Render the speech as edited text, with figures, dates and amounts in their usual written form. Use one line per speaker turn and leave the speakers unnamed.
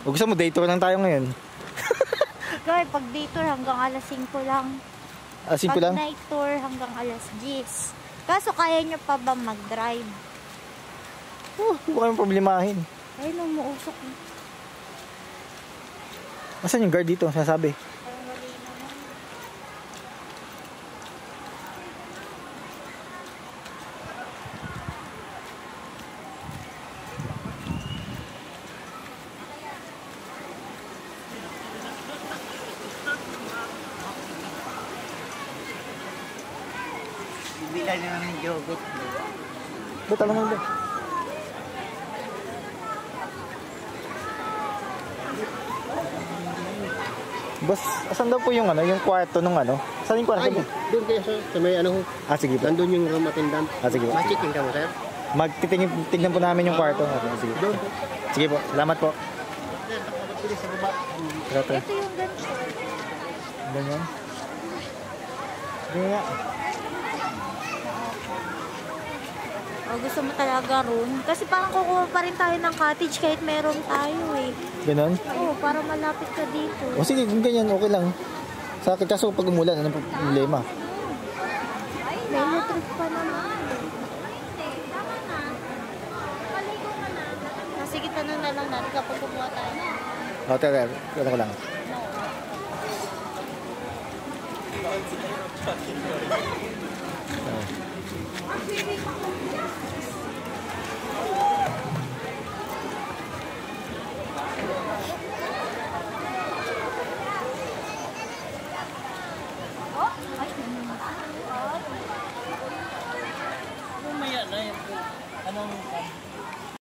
O gusto mo, day tour lang tayo ngayon.
Ikaw pag day tour hanggang alas 5 lang.
Alas 5 lang?
Pag night tour hanggang alas 10. Kaso kaya nyo pa ba mag-drive?
Hindi ko kayong problemahin.
Ay, numuusok.
Asan yung guard dito? Sinasabi.
Bilay na namin yogurt.
Ba't alam mo ba? Boss, asan daw po yung yung kwarto nung Saan yung kwarto?
Ay, doon kayo sa may
sige po.
nandun yung room attendant.
Sige po.
Ma-checking ka mo, sir?
Tignan po namin yung kwarto. Sige.
Doon.
Sige po, salamat po.
Sir, nakapagpili sa baba.
Ito yung ganito.
Ganyan. Ganyan nga.
O, gusto mo talaga room? Kasi parang kukuha pa rin tayo ng cottage kahit meron tayo eh.
Ganon?
Oo, para malapit ka dito.
O sige, kung ganyan, okay lang. Sa akin, kaso pag umulan, anong problema?
May electric pa naman. Sige, tanong na lang natin kapag kumuha tayo.
Ano ko lang.
Mamaya na yun. Anong